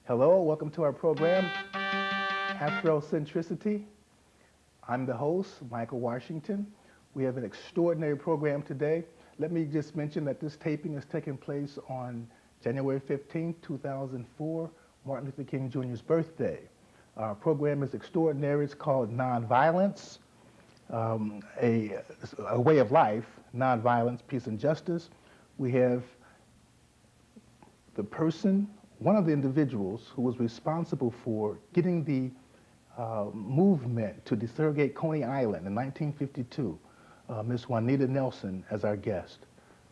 Hello, welcome to our program, Afrocentricity. I'm the host, Michael Washington. We have an extraordinary program today. Let me just mention that this taping is taking place on January 15, 2004, Martin Luther King Jr.'s birthday. Our program is extraordinary. It's called Nonviolence, a way of life, nonviolence, peace, and justice. We have the person, one of the individuals who was responsible for getting the movement to desegregate Coney Island in 1952, Ms. Juanita Nelson, as our guest.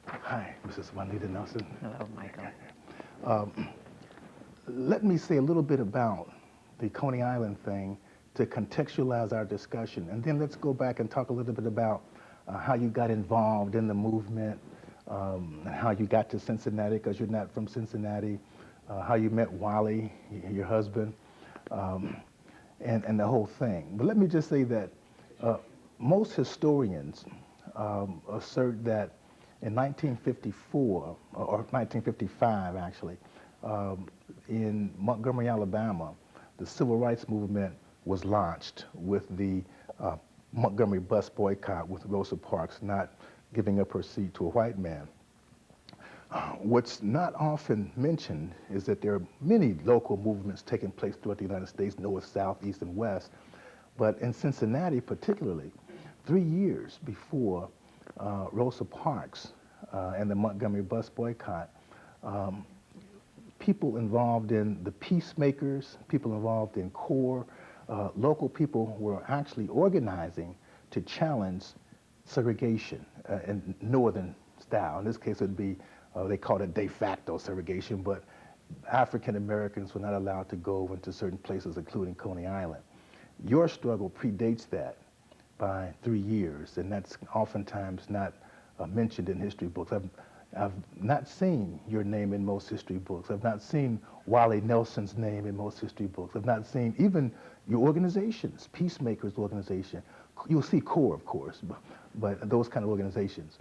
Hi, Mrs. Juanita Nelson. Hello, Michael. Let me say a little bit about the Coney Island thing to contextualize our discussion, and then let's go back and talk a little bit about how you got involved in the movement, how you got to Cincinnati, because you're not from Cincinnati, how you met Wally, your husband, and the whole thing. But let me just say that most historians assert that in 1954, or 1955 actually, in Montgomery, Alabama, the civil rights movement was launched with the Montgomery bus boycott, with Rosa Parks not giving up her seat to a white man. What's not often mentioned is that there are many local movements taking place throughout the United States, north, south, east, and west. But in Cincinnati particularly, 3 years before Rosa Parks and the Montgomery bus boycott, people involved in the peacemakers, people involved in CORE, local people were actually organizing to challenge segregation in northern style. In this case, it would be, they called it de facto segregation, but African Americans were not allowed to go into certain places, including Coney Island. Your struggle predates that by 3 years, and that's oftentimes not mentioned in history books. I've not seen your name in most history books. I've not seen Wally Nelson's name in most history books. I've not seen even your organizations, Peacemakers organization. You'll see CORE, of course, but those kind of organizations.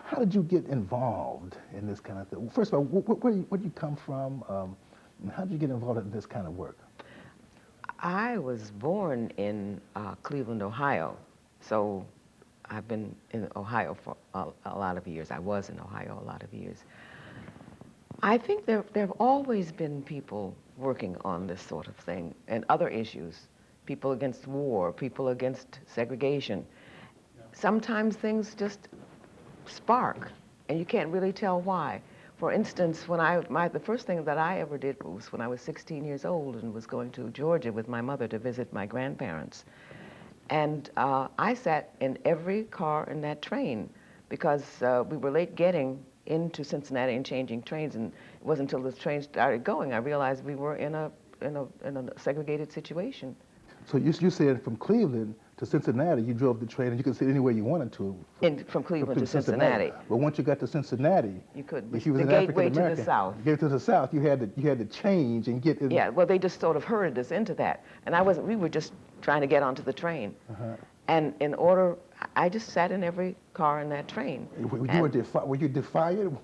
How did you get involved in this kind of thing? First of all, where do you come from? How did you get involved in this kind of work? I was born in Cleveland, Ohio, so I've been in Ohio for a lot of years. I was in Ohio a lot of years. I think there have always been people working on this sort of thing and other issues, people against war, people against segregation. Sometimes things just spark, and you can't really tell why. For instance, when the first thing that I ever did was when I was 16 years old and was going to Georgia with my mother to visit my grandparents. And I sat in every car in that train because we were late getting into Cincinnati and changing trains, and it wasn't until the train started going I realized we were in a segregated situation. So you said from Cleveland to Cincinnati, you drove the train and you could sit anywhere you wanted to. From Cleveland to Cincinnati. But once you got to Cincinnati, you could. If you was the an gateway to the south. Get to the south, you had to change and get in. Yeah, well, they just sort of herded us into that, and we were just trying to get onto the train. And I just sat in every car in that train. Were you defiant?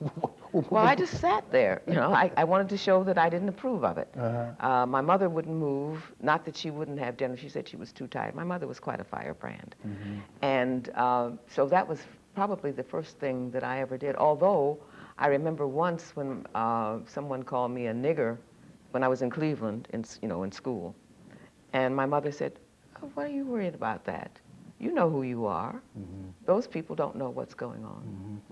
Well, I just sat there. You know, I wanted to show that I didn't approve of it. My mother wouldn't move. Not that she wouldn't have dinner. She said she was too tired. My mother was quite a firebrand. And so that was probably the first thing that I ever did. Although I remember once when someone called me a nigger when I was in Cleveland, in school. And my mother said, "Oh, what are you worried about that? You know who you are. Those people don't know what's going on.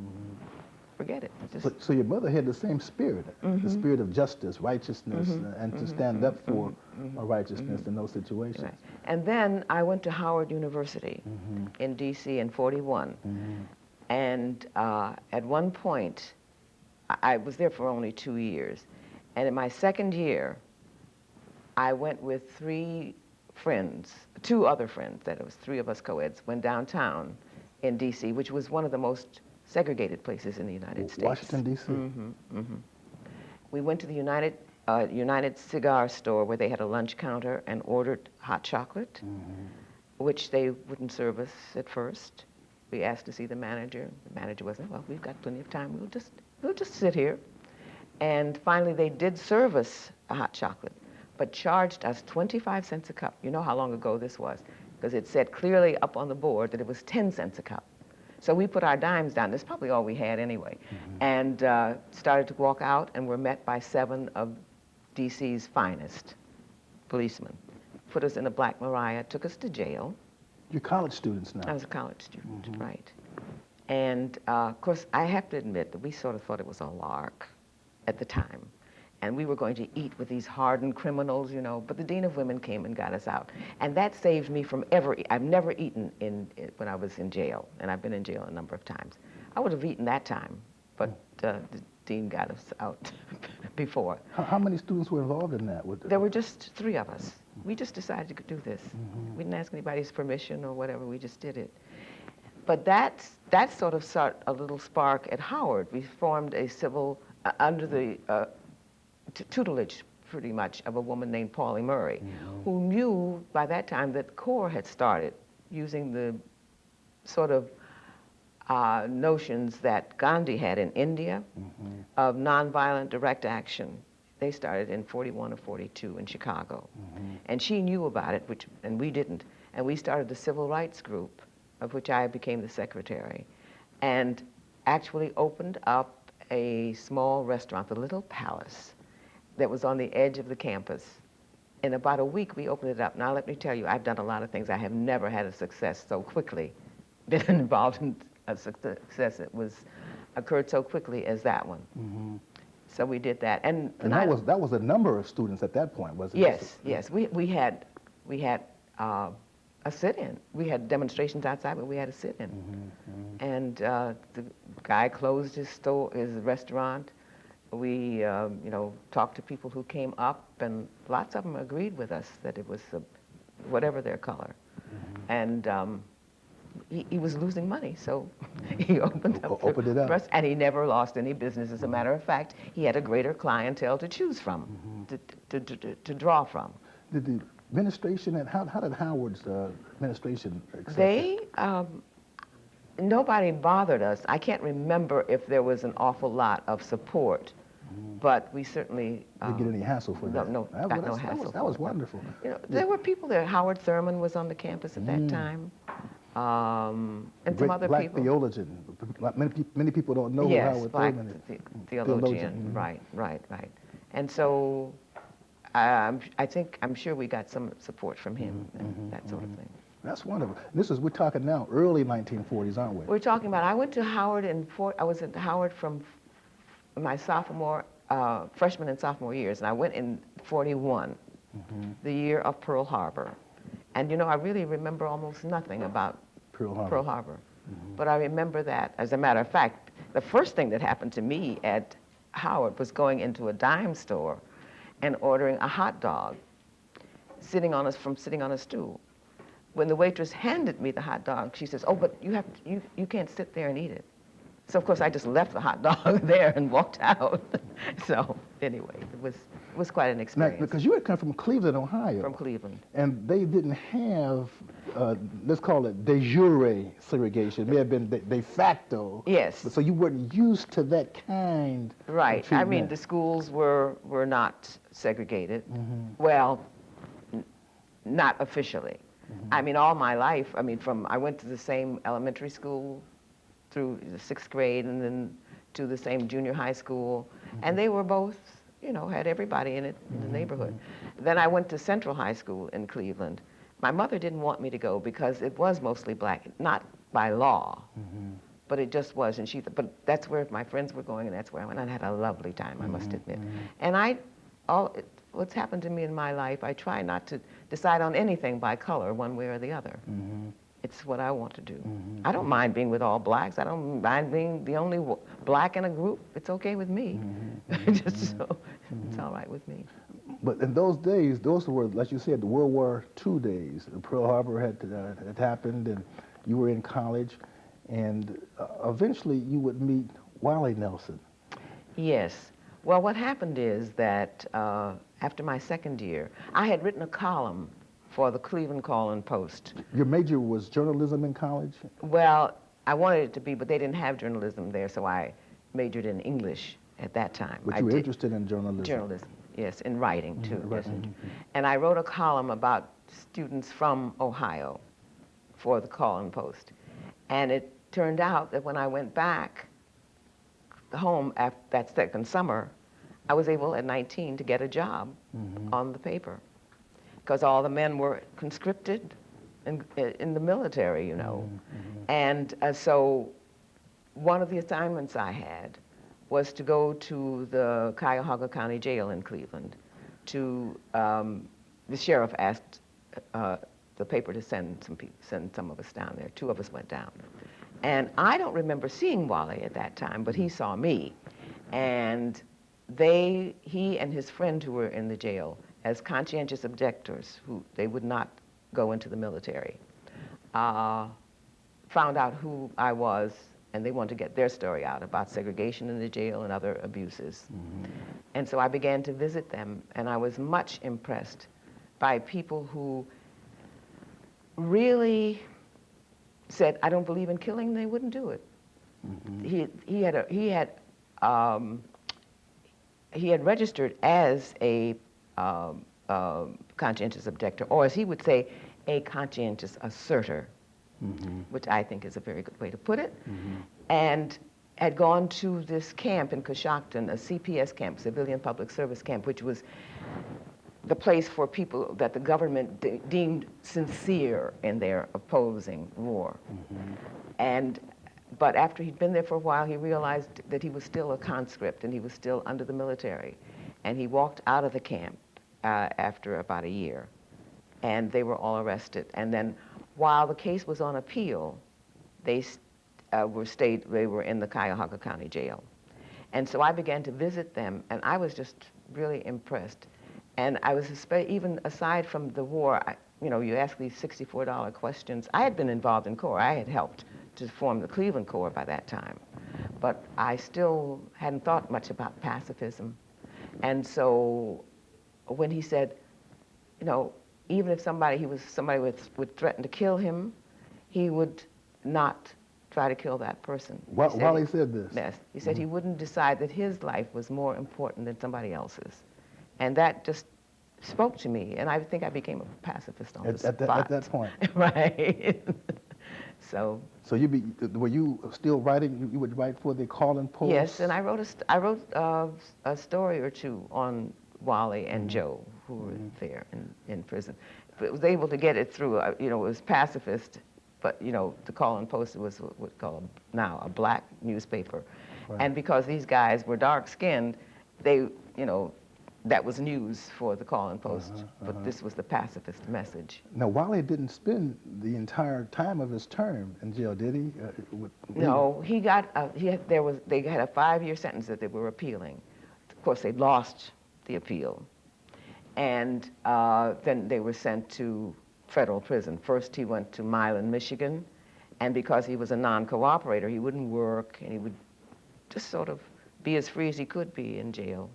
Forget it." So your mother had the same spirit, the spirit of justice, righteousness, and to stand up for righteousness in those situations. Right. And then I went to Howard University in D.C. in '41. And at one point, I was there for only 2 years. And in my second year, I went with two other friends, that it was 3 of us co-eds, went downtown in D.C., which was one of the most segregated places in the United States. Washington, D.C.? We went to the United Cigar Store where they had a lunch counter and ordered hot chocolate, which they wouldn't serve us at first. We asked to see the manager. The manager wasn't, "Well, we've got plenty of time. We'll just sit here." And finally, they did serve us a hot chocolate, but charged us 25 cents a cup. You know how long ago this was, because it said clearly up on the board that it was 10 cents a cup. So we put our dimes down. That's probably all we had anyway. And started to walk out, and were met by 7 of DC's finest policemen. Put us in a Black Maria, took us to jail. You're college students now. I was a college student, right. And of course, I have to admit that we sort of thought it was a lark at the time. And we were going to eat with these hardened criminals, you know, but the Dean of Women came and got us out. And that saved me from I've never eaten when I was in jail, and I've been in jail a number of times. I would have eaten that time, but the Dean got us out before. How many students were involved in that? There were just 3 of us. We just decided to do this. We didn't ask anybody's permission or whatever, we just did it. But that sort of started a little spark at Howard. We formed a civil, under the tutelage, pretty much, of a woman named Pauli Murray, who knew by that time that CORE had started using the sort of notions that Gandhi had in India of nonviolent direct action. They started in 41 or 42 in Chicago. And she knew about it, and we didn't. And we started the civil rights group, of which I became the secretary, and actually opened up a small restaurant, the Little Palace, that was on the edge of the campus. In about a week, we opened it up. Now, let me tell you, I've done a lot of things. I have never had a success so quickly, been involved in a success that occurred so quickly as that one. So we did that. And that was a number of students at that point, wasn't it? Yes. We had a sit-in. We had demonstrations outside, but we had a sit-in. And the guy closed his restaurant. We, talked to people who came up, and lots of them agreed with us that it was whatever their color. And he was losing money, so he opened it up. And he never lost any business. As a matter of fact, he had a greater clientele to choose from, to draw from. Did the administration, and how did Howard's administration accept nobody bothered us. I can't remember if there was an awful lot of support, but we certainly didn't get any hassle for that. No hassle. That was wonderful. You know, there were people there. Howard Thurman was on the campus at that time, and some other black people. Theologian. Many people don't know who Howard Thurman is. Theologian. Right. And so I'm sure we got some support from him and that sort of thing. That's wonderful. We're talking now early 1940s, aren't we? We're talking about, I went to Howard I was at Howard from my freshman and sophomore years, and I went in 41, the year of Pearl Harbor. And I really remember almost nothing about Pearl Harbor. But I remember that, as a matter of fact, the first thing that happened to me at Howard was going into a dime store and ordering a hot dog, sitting on a stool. When the waitress handed me the hot dog, she says, "Oh, but you can't sit there and eat it." So of course I just left the hot dog there and walked out. So anyway, it was quite an experience. Now, because you had come from Cleveland, Ohio. From Cleveland. And they didn't have, let's call it de jure segregation. It may have been de facto. Yes. So you weren't used to that kind of treatment. I mean, the schools were not segregated. Well, not officially. I mean, all my life, I went to the same elementary school through the 6th grade and then to the same junior high school. And they were both, had everybody in it in the neighborhood. Then I went to Central High School in Cleveland. My mother didn't want me to go because it was mostly black, not by law, but it just was. And but that's where my friends were going, and that's where I went. And I had a lovely time, I must admit. And what's happened to me in my life, I try not to decide on anything by color, one way or the other. It's what I want to do. I don't mind being with all blacks. I don't mind being the only black in a group. It's okay with me. It's all right with me. But in those days, those were, like you said, the World War II days. Pearl Harbor had happened, and you were in college, and eventually you would meet Willie Nelson. Yes. Well, what happened is that after my second year, I had written a column for the Cleveland Call-and-Post. Your major was journalism in college? Well, I wanted it to be, but they didn't have journalism there, so I majored in English. at that time. But you were interested in journalism. Journalism, yes, in writing too. Right. Yes. And I wrote a column about students from Ohio for the Call and Post. And it turned out that when I went back home after that second summer, I was able at 19 to get a job on the paper, because all the men were conscripted in the military, you know. And so one of the assignments I had was to go to the Cuyahoga County Jail in Cleveland. The sheriff asked the paper to send some of us down there. 2 of us went down. And I don't remember seeing Wally at that time, but he saw me. And he and his friend who were in the jail, as conscientious objectors, who they would not go into the military, found out who I was, and they wanted to get their story out about segregation in the jail and other abuses. And so I began to visit them, and I was much impressed by people who really said, I don't believe in killing, they wouldn't do it. He had registered as a conscientious objector, or as he would say, a conscientious asserter, which I think is a very good way to put it, and had gone to this camp in Coshocton, a CPS camp, Civilian Public Service Camp, which was the place for people that the government deemed sincere in their opposing war. But after he'd been there for a while, he realized that he was still a conscript and he was still under the military. And he walked out of the camp after about a year, and they were all arrested. And then while the case was on appeal, they were in the Cuyahoga County Jail. And so I began to visit them, and I was just really impressed. And I was, even aside from the war, you ask these $64 questions. I had been involved in Corps. I had helped to form the Cleveland Corps by that time. But I still hadn't thought much about pacifism. And so when he said, even if somebody would threaten to kill him, he would not try to kill that person. While he said this? Yes. He said he wouldn't decide that his life was more important than somebody else's. And that just spoke to me, and I think I became a pacifist on the spot. At that point. Right. So were you still writing? You would write for the Call and Post? Yes, and I wrote a story or two on Wally and Joe, who were there in prison. But was able to get it through. It was pacifist, but the Call and Post was what we call now a black newspaper, and because these guys were dark-skinned, they that was news for the Call and Post, but this was the pacifist message. Now, Wally didn't spend the entire time of his term in jail, did he? No, he got. They had a 5-year sentence that they were appealing. Of course, they lost the appeal, and then they were sent to federal prison. First, he went to Milan, Michigan, and because he was a non-cooperator, he wouldn't work, and he would just sort of be as free as he could be in jail.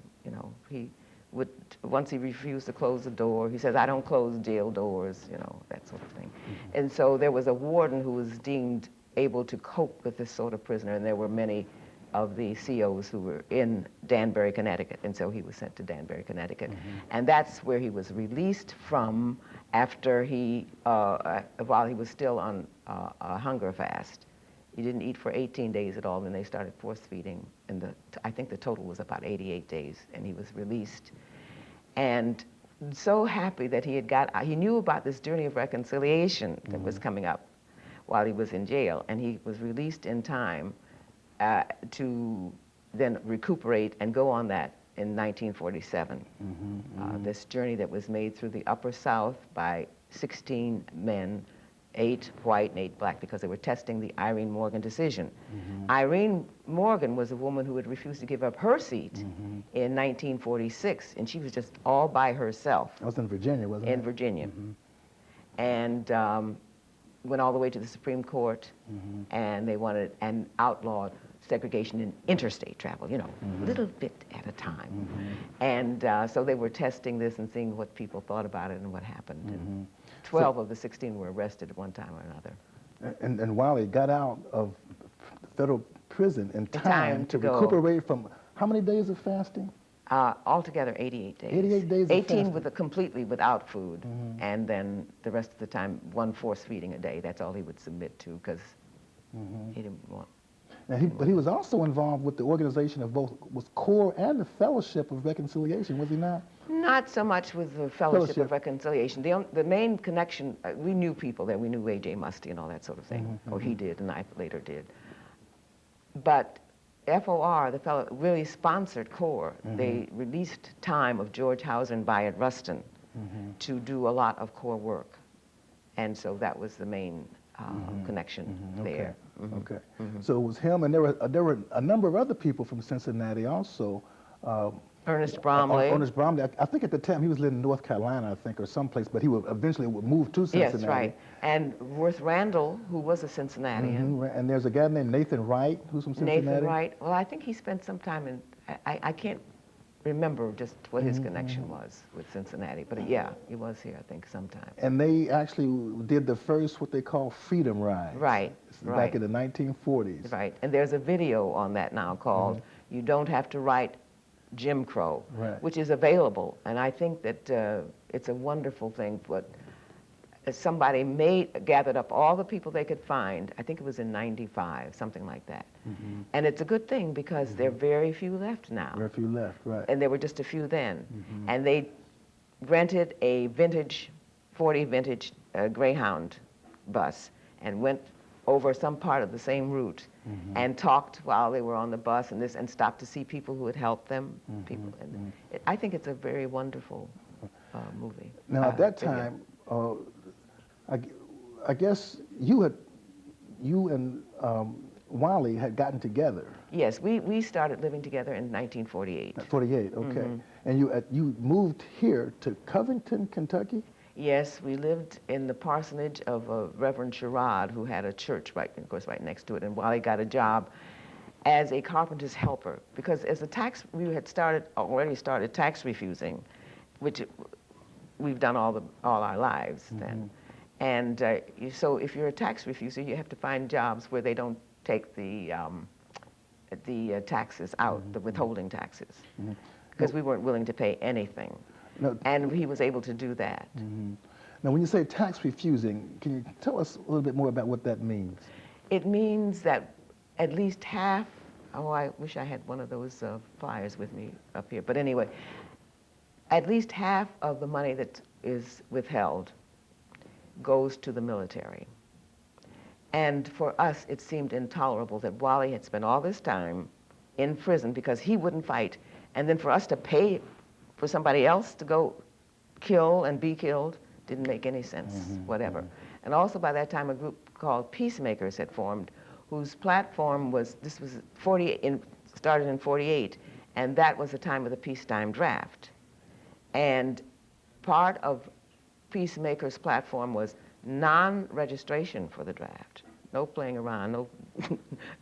He would, once he refused to close the door, he says, I don't close jail doors, that sort of thing. And so there was a warden who was deemed able to cope with this sort of prisoner, and there were many of the COs who were in Danbury, Connecticut, and so he was sent to Danbury, Connecticut. And that's where he was released from after while he was still on a hunger fast. He didn't eat for 18 days at all, and they started force feeding, and I think the total was about 88 days, and he was released. And so happy that he knew about this journey of reconciliation that was coming up while he was in jail, and he was released in time to then recuperate and go on that in 1947. This journey that was made through the Upper South by 16 men, 8 white and 8 black, because they were testing the Irene Morgan decision. Irene Morgan was a woman who had refused to give up her seat in 1946, and she was just all by herself. That was in Virginia, wasn't it? In Virginia. And went all the way to the Supreme Court, and they wanted and outlawed segregation in interstate travel, a little bit at a time. And so they were testing this and seeing what people thought about it and what happened. And 12 of the 16 were arrested at one time or another. And Wally got out of federal prison in time to recuperate from How many days of fasting? Altogether 88 days. 88 days of 18 fasting. completely without food, and then the rest of the time, one force feeding a day. That's all he would submit to because he didn't want. Now but he was also involved with the organization of both was CORE and the Fellowship of Reconciliation, was he not? Not so much with the Fellowship of Reconciliation. The main connection, we knew people there. We knew A.J. Musty and all that sort of thing. Or he did, and I later did. But FOR, the fellow, really sponsored CORE. They released time of George Hauser and Bayard Rustin to do a lot of CORE work. And so that was the main connection there. Okay. So it was him, and there were a number of other people from Cincinnati also. Ernest Bromley. Ernest Bromley. I think at the time he was living in North Carolina, I think, or someplace, but he would eventually move to Cincinnati. Yes, right. And Worth Randall, who was a Cincinnatian. And there's a guy named Nathan Wright, who's from Cincinnati. Nathan Wright. Well, I think he spent some time in, I can't remember just what his connection was with Cincinnati, but yeah, he was here, I think, sometime. And they actually did the first, what they call Freedom Ride. Right, back in the 1940s. Right, and there's a video on that now called You Don't Have to Write Jim Crow, which is available, and I think that it's a wonderful thing. But somebody gathered up all the people they could find. I think it was in '95, something like that. And it's a good thing because there are very few left now. Very few left, right. And there were just a few then. And they rented a vintage, 40 vintage Greyhound bus and went over some part of the same route and talked while they were on the bus and stopped to see people who had helped them. I think it's a very wonderful movie. Now at that time, I guess you and Wally had gotten together. Yes, we started living together in 1948. 48, okay. And you moved here to Covington, Kentucky? Yes, we lived in the parsonage of Reverend Sherrod, who had a church, right next to it. And Wally got a job as a carpenter's helper, because as we had already started tax refusing, which we've done all our lives then. And so if you're a tax refuser, you have to find jobs where they don't take the taxes out, the withholding taxes, because we weren't willing to pay anything. No. And he was able to do that. Now, when you say tax refusing, can you tell us a little bit more about what that means? It means that at least half, I wish I had one of those flyers with me up here, but anyway, at least half of the money that is withheld goes to the military. And for us, it seemed intolerable that Wally had spent all this time in prison because he wouldn't fight, and then for us to pay for somebody else to go kill and be killed didn't make any sense, whatever. And also by that time, a group called Peacemakers had formed, whose platform was, started in 48, and that was the time of the peacetime draft. And part of Peacemakers' platform was non-registration for the draft. No playing around,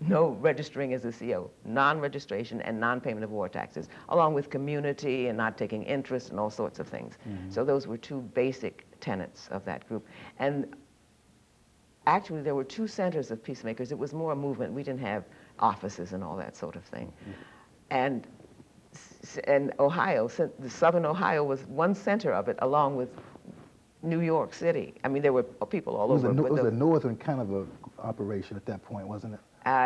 no registering as a CO, non-registration and non-payment of war taxes, along with community and not taking interest and all sorts of things. So those were two basic tenets of that group. And actually, there were two centers of Peacemakers. It was more a movement. We didn't have offices and all that sort of thing. And Ohio, the Southern Ohio was one center of it, along with New York City. I mean, there were people all over. It was a northern kind of a operation at that point, wasn't it?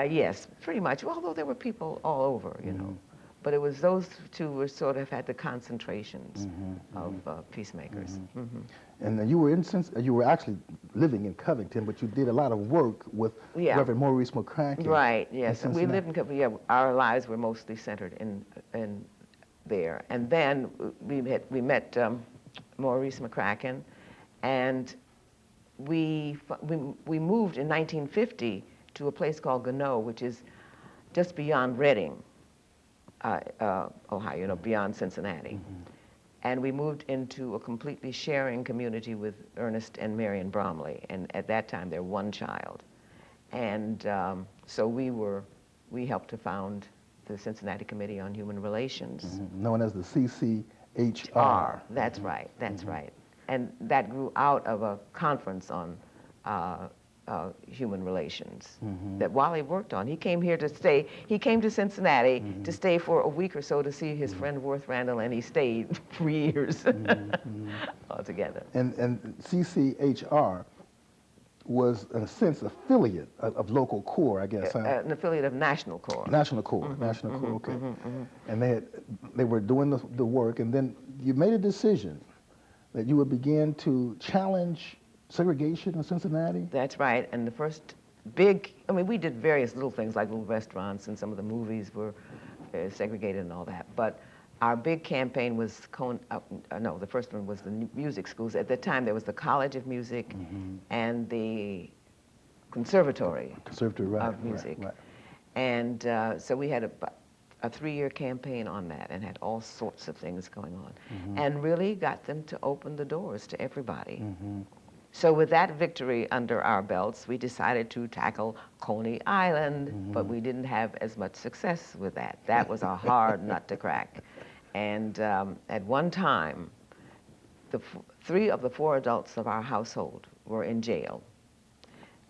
Yes, pretty much, although there were people all over, you know. But it was those two were sort of had the concentrations of Peacemakers. And then you were actually living in Covington, but you did a lot of work with Reverend Maurice McCracken. Right, yes. We lived in Covington. Our lives were mostly centered in there. And then we met Maurice McCracken, and we moved in 1950 to a place called Gannett, which is just beyond Reading, Ohio, you know, beyond Cincinnati. And we moved into a completely sharing community with Ernest and Marion Bromley, and at that time they're one child. And so we helped to found the Cincinnati Committee on Human Relations. Known as the CCHR. That's right, that's right. And that grew out of a conference on human relations that Wally worked on. He came here to stay. He came to Cincinnati to stay for a week or so to see his friend Worth Randall, and he stayed for years altogether. And CCHR was, in a sense, affiliate of local core, I guess. An affiliate of National Core. National Core, National Core, okay. And they were doing the work, and then you made a decision that you would begin to challenge segregation in Cincinnati? That's right, and the first big, I mean, we did various little things like little restaurants, and some of the movies were segregated and all that, but our big campaign was, no, the first one was the music schools. At that time, there was the College of Music and the Conservatory, Right, of Music. Right. And so we had a 3-year campaign on that and had all sorts of things going on and really got them to open the doors to everybody. So with that victory under our belts, we decided to tackle Coney Island, but we didn't have as much success with that. That was a hard nut to crack. And at one time, 3 of the 4 adults of our household were in jail.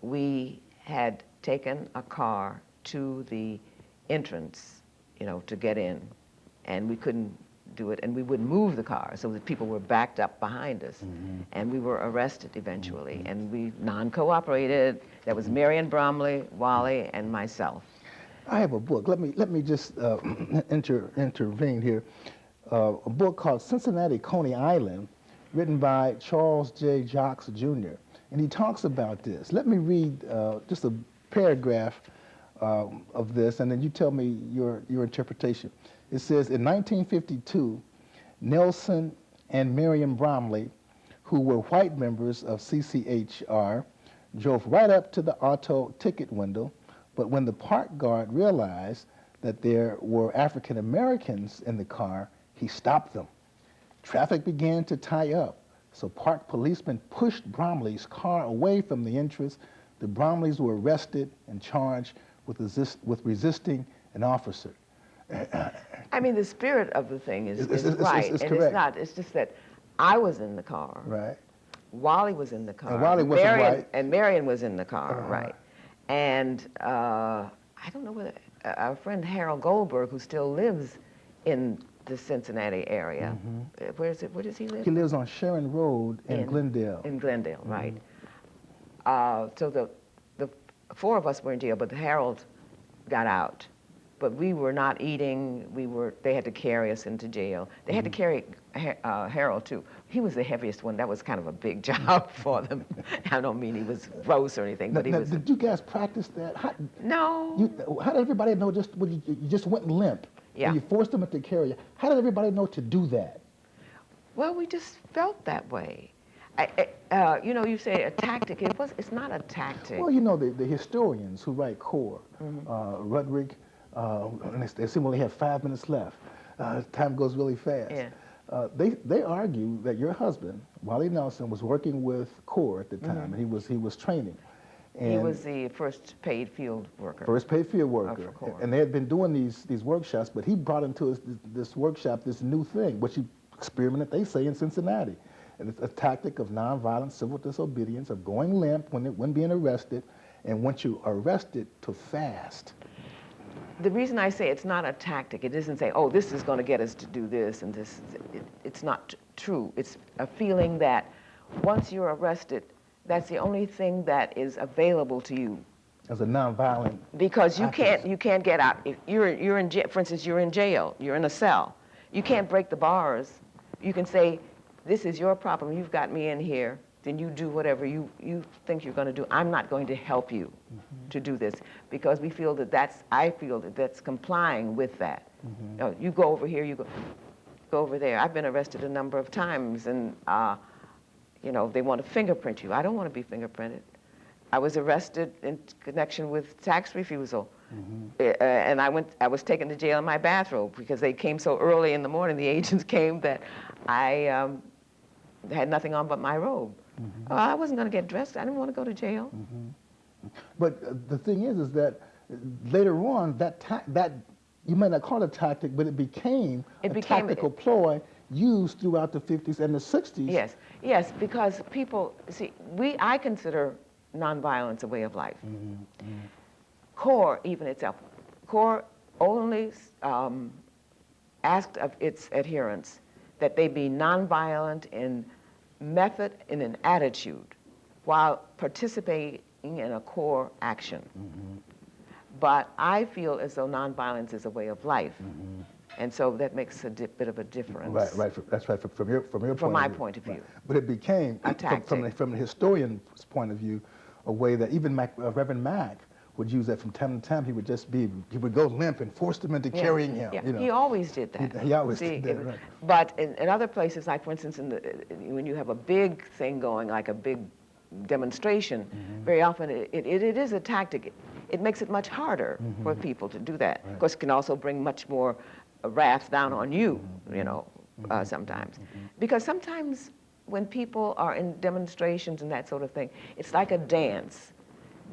We had taken a car to the entrance, you know, to get in, and we couldn't do it, and we would move the car so that people were backed up behind us, and we were arrested eventually, and we non-cooperated. That was Marion Bromley, Wally, and myself. I have a book. Let me just intervene here. A book called Cincinnati Coney Island, written by Charles J. Jocks Jr. And he talks about this. Let me read just a paragraph of this, and then you tell me your interpretation. It says, in 1952, Nelson and Miriam Bromley, who were white members of CCHR, drove right up to the auto ticket window, but when the park guard realized that there were African Americans in the car, he stopped them. Traffic began to tie up, so park policemen pushed Bromley's car away from the entrance. The Bromleys were arrested and charged with resisting an officer. I mean, the spirit of the thing is right, it's and correct. it's not. It's just that I was in the car. Right. Wally was in the car. And Wally wasn't white. And Marion was in the car, right. And I don't know whether our friend Harold Goldberg, who still lives in the Cincinnati area, where does he live? He lives on Sharon Road in Glendale. In Glendale, right. So the 4 of us were in jail, but Harold got out. But we were not eating. They had to carry us into jail. They had to carry Harold too. He was the heaviest one. That was kind of a big job for them. I don't mean he was gross or anything, but he was. Did you guys practice that? No. How did everybody know? You just went limp. Yeah. And you forced them to carry you. How did everybody know to do that? Well, we just felt that way. You know, you say a tactic. It's not a tactic. Well, you know, the historians who write core, Rudrick. And they seem only have 5 minutes left. Time goes really fast. Yeah. They argue that your husband, Wally Nelson, was working with CORE at the time, and he was training. And he was the first paid field worker. First paid field worker. CORE. And they had been doing these workshops, but he brought into this workshop this new thing, which he experimented, they say, in Cincinnati. And it's a tactic of nonviolent civil disobedience, of going limp when being arrested, and once you are arrested, to fast. The reason I say it's not a tactic, it isn't say, oh, this is going to get us to do this and this. It's not true. It's a feeling that once you're arrested, that's the only thing that is available to you. As a nonviolent. Because you can't get out. If you're in jail, for instance, you're in jail, you're in a cell. You can't break the bars. You can say, this is your problem. You've got me in here. Then you do whatever you think you're going to do. I'm not going to help you to do this, because we feel that I feel that that's complying with that. You know, you go over here, you go over there. I've been arrested a number of times, and you know, they want to fingerprint you. I don't want to be fingerprinted. I was arrested in connection with tax refusal, and I was taken to jail in my bathrobe because they came so early in the morning. The agents came that I had nothing on but my robe. I wasn't going to get dressed. I didn't want to go to jail. But the thing is that later on, that you might not call it a tactic, but it became a tactical ploy used throughout the 50s and the 60s. Yes, because people, see, I consider nonviolence a way of life. CORE, even itself, CORE only asked of its adherents that they be nonviolent in method and in attitude while participating in a CORE action. But I feel as though nonviolence is a way of life. And so that makes a bit of a difference. Right. That's right. From your point of view. From my point of view. Right. But it became, from the historian's point of view, a way that even Reverend Mack would use that from time to time. He would go limp and force them into carrying him. Yeah, You know. he always did that. He always did that, right. But in other places, like for instance, when you have a big thing going, like a big demonstration, very often it is a tactic. It makes it much harder for people to do that. Right. Of course, it can also bring much more wrath down on you, you know, sometimes. Because sometimes when people are in demonstrations and that sort of thing, it's like a dance.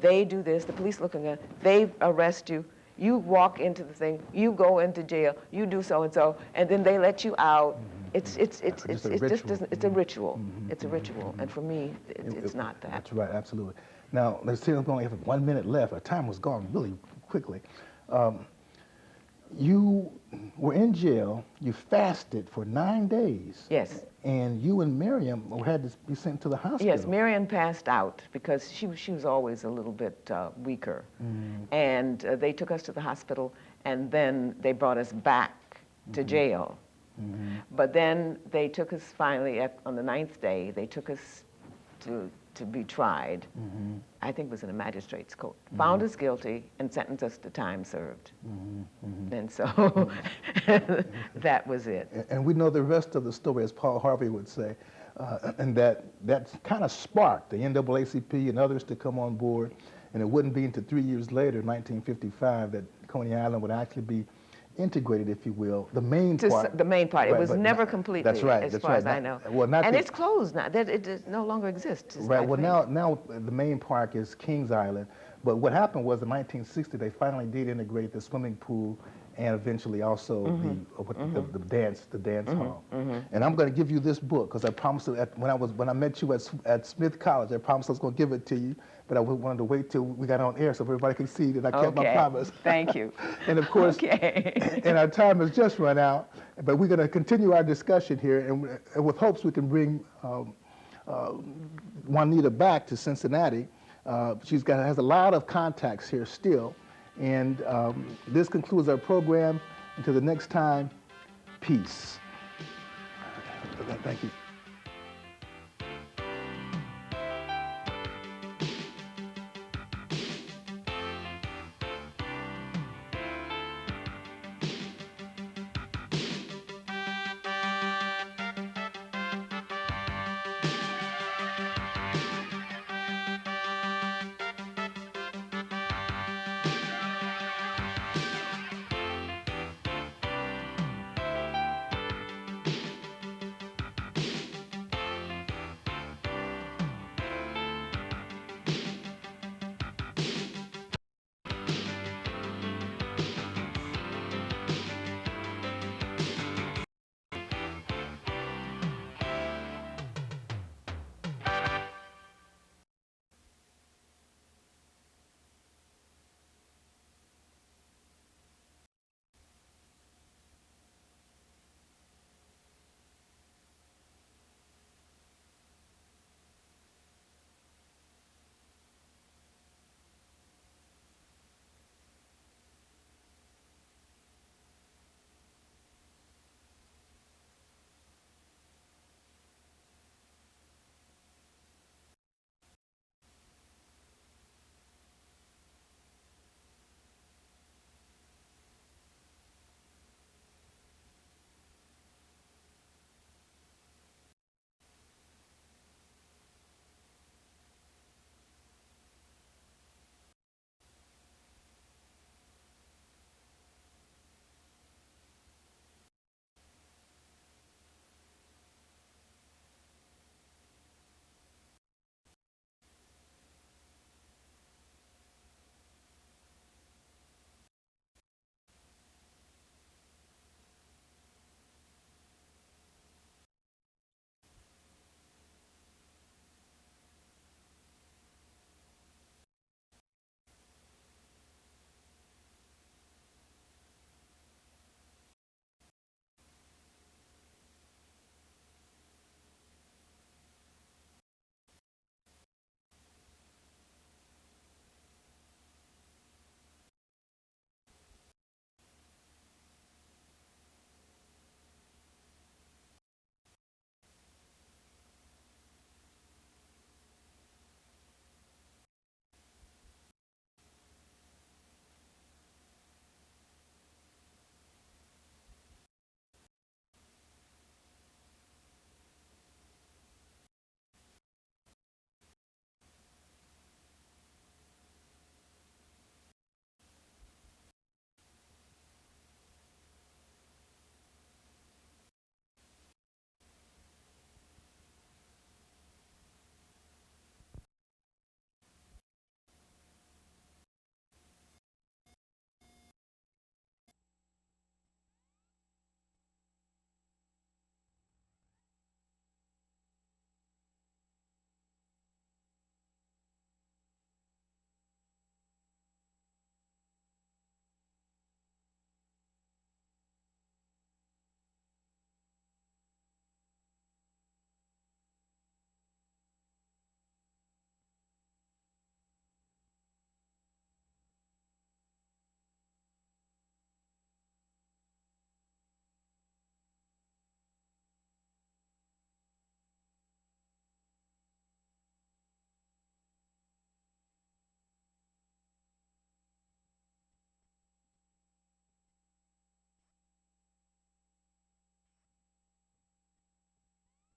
They do this, the police looking at, they arrest you, you walk into the thing, you go into jail, you do so and so, and then they let you out. It's just it's a ritual. It's a ritual, and for me, it's not that. That's right, absolutely. Now, let's see, we only have 1 minute left. Our time was gone really quickly. You were in jail. You fasted for 9 days. Yes. And you and Miriam had to be sent to the hospital. Yes, Miriam passed out because she was always a little bit weaker. And they took us to the hospital, and then they brought us back to jail. But then they took us finally, on the 9th day, they took us to be tried. I think it was in a magistrate's court. Found us guilty and sentenced us to time served. And so that was it. And we know the rest of the story, as Paul Harvey would say, and that kind of sparked the NAACP and others to come on board. And it wouldn't be until 3 years later, 1955, that Coney Island would actually be integrated, if you will, the main part. The main part. Right, it was never completely, that's right, as far as I know. Well, and it's closed now. It no longer exists. Right. Well, now the main park is Kings Island. But what happened was in 1960, they finally did integrate the swimming pool and eventually also the dance hall. And I'm going to give you this book because I promised when I met you at Smith College, I promised I was going to give it to you. But I wanted to wait till we got on air so everybody could see that I kept my promise. Thank you. And of course, and our time has just run out. But we're going to continue our discussion here, and with hopes we can bring Juanita back to Cincinnati. Has a lot of contacts here still. And this concludes our program. Until the next time, peace. Thank you.